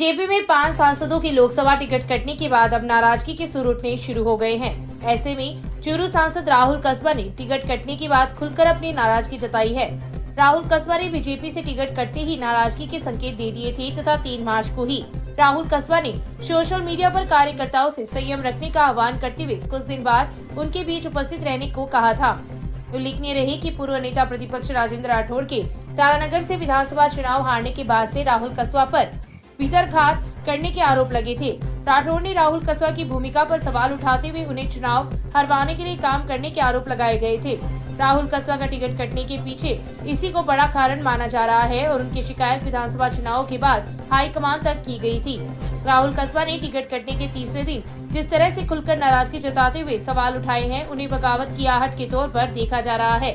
JP में 5 सांसदों की लोकसभा टिकट कटने के बाद अब नाराजगी के सुर उठने शुरू हो गए हैं। ऐसे में चूरू सांसद राहुल कस्बा ने टिकट कटने के बाद खुलकर अपनी नाराजगी जताई है। राहुल कस्बा ने बीजेपी से टिकट कटते ही नाराजगी के संकेत दे दिए थे तथा 3 मार्च को ही राहुल कस्बा ने सोशल मीडिया पर कार्यकर्ताओं से संयम रखने का आह्वान करते हुए कुछ दिन बाद उनके बीच उपस्थित रहने को कहा था। उल्लेखनीय रहे कि पूर्व नेता प्रतिपक्ष राजेंद्र राठौड़ के तारानगर से विधानसभा चुनाव हारने के बाद से राहुल कस्बा पर भीतरघात करने के आरोप लगे थे। राठौड़ ने राहुल कस्बा की भूमिका पर सवाल उठाते हुए उन्हें चुनाव हरवाने के लिए काम करने के आरोप लगाए गए थे। राहुल कस्बा का टिकट कटने के पीछे इसी को बड़ा कारण माना जा रहा है और उनकी शिकायत विधानसभा चुनाव के बाद हाईकमान तक की गई थी। राहुल कस्बा ने टिकट कटने के तीसरे दिन जिस तरह से खुलकर नाराजगी जताते हुए सवाल उठाए हैं, उन्हें बगावत की आहट के तौर पर देखा जा रहा है।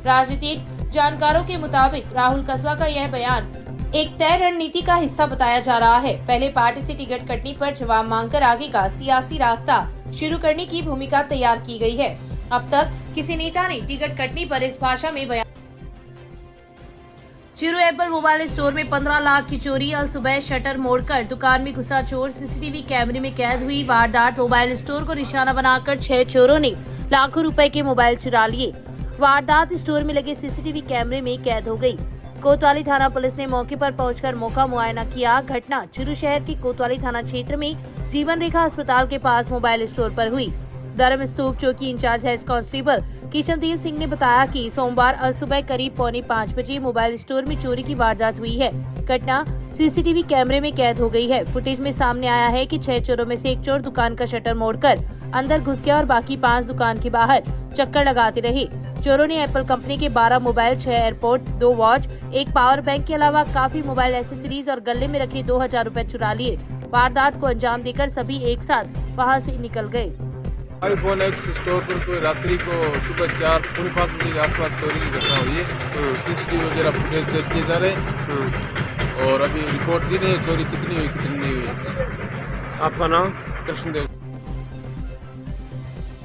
राजनीतिक जानकारों के मुताबिक राहुल कस्बा का यह बयान एक तय रणनीति का हिस्सा बताया जा रहा है। पहले पार्टी से टिकट कटने पर जवाब मांगकर आगे का सियासी रास्ता शुरू करने की भूमिका तैयार की गई है। अब तक किसी नेता ने टिकट कटने पर इस भाषा में बयान। चूरू एप्पल मोबाइल स्टोर में 15 लाख की चोरी। अल सुबह शटर मोड़कर दुकान में घुसा चोर, सीसीटीवी कैमरे में कैद हुई वारदात। मोबाइल स्टोर को निशाना बनाकर 6 चोरों ने लाखों रुपए के मोबाइल चुरा लिए। वारदात स्टोर में लगे सीसीटीवी कैमरे में कैद हो गई। कोतवाली थाना पुलिस ने मौके पर पहुंचकर मौका मुआयना किया। घटना चूरू शहर के कोतवाली थाना क्षेत्र में जीवन रेखा अस्पताल के पास मोबाइल स्टोर पर हुई। धर्म स्तूप चौकी in charge head constable Kishandev Singh ने बताया कि सोमवार अल सुबह करीब 4:45 बजे मोबाइल स्टोर में चोरी की वारदात हुई है। घटना सीसीटीवी कैमरे में कैद हो गई है। फुटेज में सामने आया है कि 6 चोरों में से एक चोर दुकान का शटर मोड़कर अंदर घुस गया और बाकी 5 दुकान के बाहर चक्कर लगाते रहे। चोरों ने एप्पल कंपनी के 12 mobile, 6 airport, 2 watch, 1 power bank के अलावा काफी मोबाइल एसेसरीज और गले में रखे 2000 रुपए चुरा लिए। वारदात को अंजाम देकर सभी एक साथ वहां से निकल गए। आईफोन एक्स स्टोर पर कोई रात्रि को सुबह 4:45 बजे के आसपास चोरी की घटना हुई है। तो सीसीटीवी वगैरह फुटेज चेक किए जा रहे हैं और अभी रिपोर्ट दी नहीं है चोरी कितनी हुई कितनी नहीं हुई। आपका नाम? कृष्णदेव।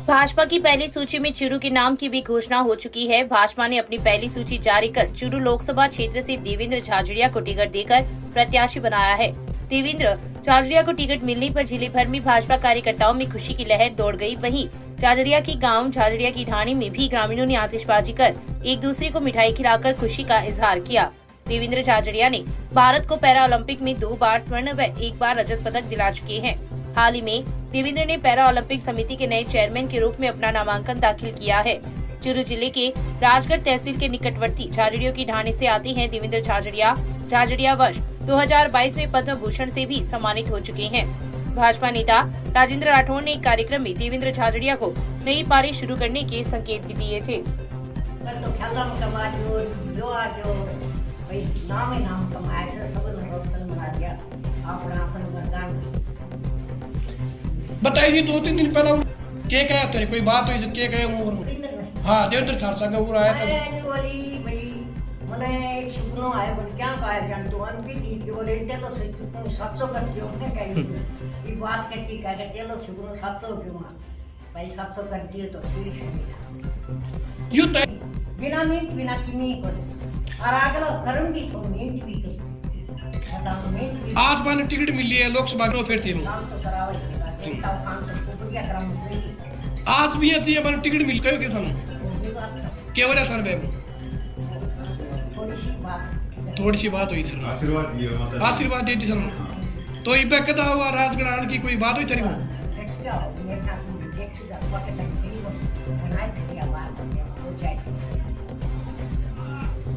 भाजपा की पहली सूची में चूरू के नाम की भी घोषणा हो चुकी है। भाजपा ने अपनी पहली सूची जारी कर चूरू लोकसभा क्षेत्र से देवेंद्र झाझड़िया को टिकट देकर प्रत्याशी बनाया है। देवेंद्र झाझड़िया को टिकट मिलने पर जिले भर में भाजपा कार्यकर्ताओं में खुशी की लहर दौड़ गई। वहीं झाझड़िया की गांव झाझड़िया की ढाणी में भी ग्रामीणों ने आतिशबाजी कर एक दूसरे को मिठाई खिलाकर खुशी का इजहार किया। देवेंद्र झाझड़िया ने भारत को पैरा ओलंपिक में 2 बार स्वर्ण व 1 बार रजत पदक दिला चुके हैं। हाल ही में देवेंद्र ने पैरा ओलंपिक समिति के नए चेयरमैन के रूप में अपना नामांकन दाखिल किया है। चूरू जिले के राजगढ़ तहसील के निकटवर्ती झाझड़ियों की ढाणी से आते हैं देवेंद्र झाझड़िया। झाझड़िया वर्ष 2022 में पद्म भूषण से भी सम्मानित हो चुके हैं। भाजपा नेता राजेंद्र राठौड़ ने एक कार्यक्रम में देवेंद्र झाझड़िया को नई पारी शुरू करने के संकेत भी दिए थे। बताइए 2-3 दिन पहले क्या कहा तेरे कोई बात हुई क्या कहे? हाँ देवेंद्र ठारसा का वो आया था। મને એક સુગનો આવ્યો પણ ક્યાં પાય જાણ તો અનપી દી કે બોલે તેલો સાતસો કરતી ને કઈ એ વાત કહેતી કે તેલો સુગનો 700 રૂપિયા ભાઈ 700 કરતી તો ठीक से यू बिना मिनट बिना किमी कर और आगला करूंगी तो मिनट भी कर आज मैंने टिकट मिली है लोकसभा को फिर थे काम तो करावे देखता हूं काम तो ऊपर क्या क्रम आज भी है मैंने टिकट मिल गयो के थाने केवल है सर बैग थोड़ी सी बात हुई थी। आशीर्वाद दे दी सर। तो ये कहता हुआ राजगढ़ आने की कोई बात हुई तेरी को?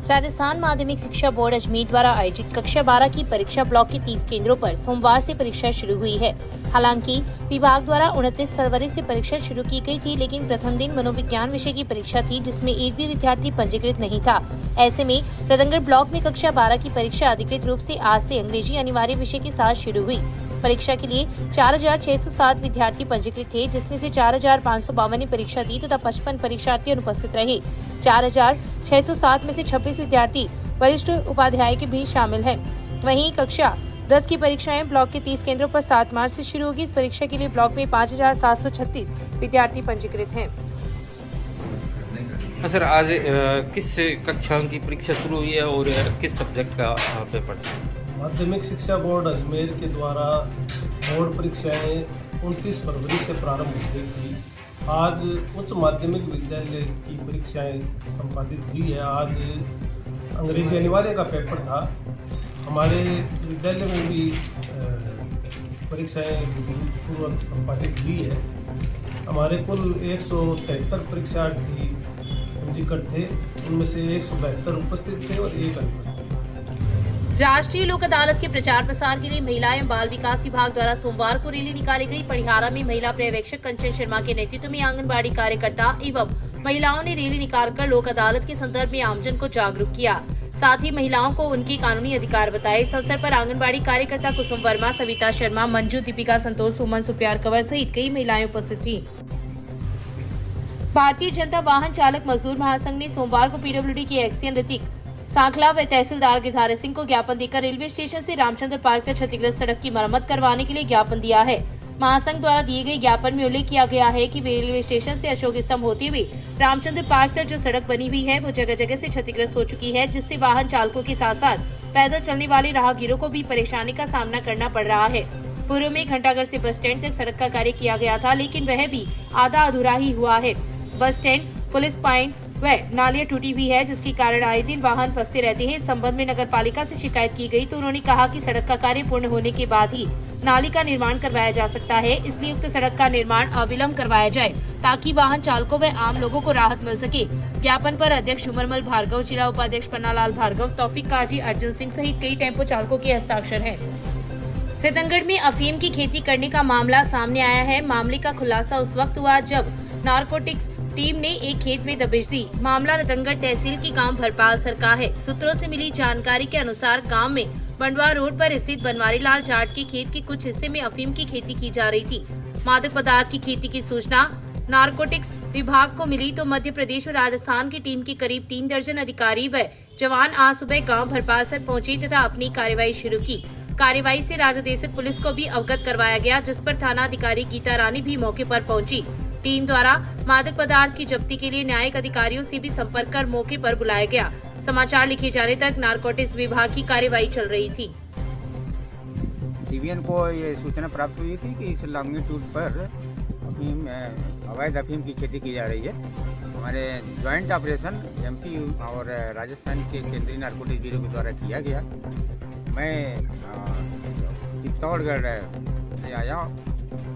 राजस्थान माध्यमिक शिक्षा बोर्ड अजमेर द्वारा आयोजित कक्षा 12 की परीक्षा ब्लॉक के 30 केंद्रों पर सोमवार से परीक्षा शुरू हुई है। हालांकि विभाग द्वारा 29 फरवरी से परीक्षा शुरू की गई थी, लेकिन प्रथम दिन मनोविज्ञान विषय की परीक्षा थी जिसमें एक भी विद्यार्थी पंजीकृत नहीं था। ऐसे में रतनगढ़ ब्लॉक में कक्षा 12 की परीक्षा अधिकृत रूप से आज से अंग्रेजी अनिवार्य विषय के साथ शुरू हुई। परीक्षा के लिए 4607 विद्यार्थी पंजीकृत थे, जिसमें से 4552 ने परीक्षा दी तथा 55 परीक्षार्थी अनुपस्थित रहे। 4607 में से 26 विद्यार्थी वरिष्ठ उपाध्याय के भी शामिल हैं। वहीं कक्षा 10 की परीक्षाएं ब्लॉक के 30 केंद्रों पर 7 मार्च से शुरू होगी। इस परीक्षा के लिए ब्लॉक में 5736 विद्यार्थी पंजीकृत हैं। सर आज किस कक्षाओं की परीक्षा शुरू हुई है और किस सब्जेक्ट का पेपर था? माध्यमिक शिक्षा बोर्ड अजमेर के द्वारा बोर्ड परीक्षाएं 29 फरवरी से प्रारंभ हो गई थी। आज उच्च माध्यमिक विद्यालय की परीक्षाएं संपादित हुई है। आज अंग्रेजी अनिवार्य का पेपर था। हमारे विद्यालय में भी परीक्षाएं पूर्वक संपादित हुई है। हमारे कुल 173 परीक्षार्थी पंजीकृत थे, उनमें से 172 उपस्थित थे और 1 अनुपस्थित। राष्ट्रीय लोक अदालत के प्रचार प्रसार के लिए महिला एवं बाल विकास विभाग द्वारा सोमवार को रैली निकाली गई। पड़िहारा में महिला पर्यवेक्षक कंचन शर्मा के नेतृत्व में आंगनबाड़ी कार्यकर्ता एवं महिलाओं ने रैली निकालकर लोक अदालत के संदर्भ में आमजन को जागरूक किया, साथ ही महिलाओं को उनके कानूनी अधिकार बताए। इस अवसर पर आंगनबाड़ी कार्यकर्ता कुसुम वर्मा, सविता शर्मा, मंजू, दीपिका संतोष, सुमन सुप्यार कंवर सहित कई महिलाएं उपस्थित थी। भारतीय जनता वाहन चालक मजदूर महासंघ ने सोमवार को पीडब्ल्यूडी के एक्सीएन ऋतिक सांखला व तहसीलदार गिरधारी सिंह को ज्ञापन देकर रेलवे स्टेशन से रामचंद्र पार्क तक क्षतिग्रस्त सड़क की मरम्मत करवाने के लिए ज्ञापन दिया है। महासंघ द्वारा दिए गए ज्ञापन में उल्लेख किया गया है कि रेलवे स्टेशन से अशोक स्तंभ होते हुए रामचंद्र पार्क तक जो सड़क बनी हुई है वो जगह जगह से क्षतिग्रस्त हो चुकी है, जिससे वाहन चालकों के साथ साथ पैदल चलने वाले राहगीरों को भी परेशानी का सामना करना पड़ रहा है। पूर्व में घंटाघर से बस स्टैंड तक सड़क का कार्य किया गया था, लेकिन वह भी आधा अधूरा ही हुआ है। बस स्टैंड, पुलिस पॉइंट व नालियां टूटी हुई है, जिसके कारण आए दिन वाहन फंसते रहते हैं। इस संबंध में नगर पालिका से शिकायत की गई तो उन्होंने कहा कि सड़क का कार्य पूर्ण होने के बाद ही नाली का निर्माण करवाया जा सकता है, इसलिए उक्त सड़क का निर्माण अविलंब करवाया जाए ताकि वाहन चालकों व आम लोगों को राहत मिल सके। ज्ञापन पर अध्यक्ष उमरमल भार्गव, जिला उपाध्यक्ष पन्नालाल भार्गव, तौफीक काजी, अर्जुन सिंह सहित कई टेम्पो चालकों के हस्ताक्षर हैं। रतनगढ़ में अफीम की खेती करने का मामला सामने आया है। मामले का खुलासा उस वक्त हुआ जब नारकोटिक्स टीम ने एक खेत में दबिश दी। मामला रतनगढ़ तहसील की गांव भरपालसर का है। सूत्रों से मिली जानकारी के अनुसार गांव में बंडवा रोड पर स्थित बनवारी लाल जाट के खेत के कुछ हिस्से में अफीम की खेती की जा रही थी। मादक पदार्थ की खेती की सूचना नारकोटिक्स विभाग को मिली तो मध्य प्रदेश और राजस्थान की टीम के करीब 3 दर्जन अधिकारी व जवान आज सुबह गाँव भरपालसर पहुँचे तथा अपनी कार्यवाही शुरू की। कार्यवाही से राजदेशिक पुलिस को भी अवगत करवाया गया, जिस पर थाना अधिकारी गीता रानी भी मौके पर पहुंची। टीम द्वारा मादक पदार्थ की जब्ती के लिए न्यायिक अधिकारियों से भी संपर्क कर मौके पर बुलाया गया। समाचार लिखे जाने तक नारकोटिक्स विभाग की कार्यवाही चल रही थी। सीबीएन को ये सूचना प्राप्त हुई थी कि इस लॉन्गिट्यूड पर अफीम अवैध अफीम की खेती की जा रही है। हमारे ज्वाइंट ऑपरेशन एमपी और राजस्थान के केंद्रीय नारकोटिक्स ब्यूरो के द्वारा किया गया। मैं चित्तौड़गढ़ से आया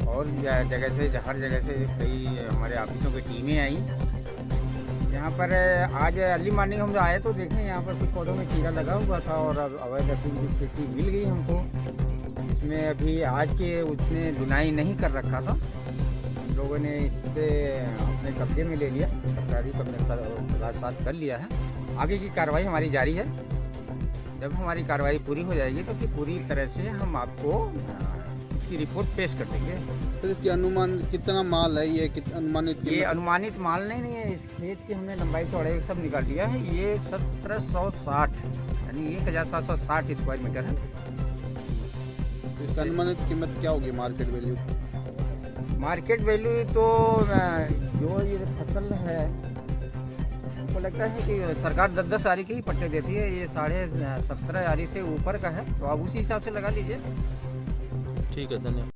और जगह से हर जगह से कई हमारे ऑफिसों की टीमें आई। यहाँ पर आज अर्ली मॉर्निंग हम आए तो देखें यहाँ पर कुछ पौधों में कीड़ा लगा हुआ था और अवैध अफीम की खेती मिल गई हमको। इसमें अभी आज के उसने धुनाई नहीं कर रखा था, लोगों ने इसे अपने कब्जे में ले लिया, सरकारी कब्जे साथ कर लिया है। आगे की कार्रवाई हमारी जारी है। जब हमारी कार्रवाई पूरी हो जाएगी तो फिर पूरी तरह से हम आपको इसकी रिपोर्ट पेश कर देंगे। तो इसकी अनुमान कितना माल है ये अनुमानित? ये अनुमानित माल नहीं है। इस खेत की हमने लंबाई चौड़ाई सब निकाल लिया है। ये 1760 यानी 1760 स्क्वायर मीटर है। इसकी अनुमानित कीमत क्या होगी मार्केट वैल्यू? मार्केट वैल्यू तो जो ये फसल है हमको लगता है कि सरकार 10-10 आरी के ही पट्टे देती है। ये 17.5 आरी से ऊपर का है तो आप उसी हिसाब से लगा लीजिए। ठीक है, धन्यवाद।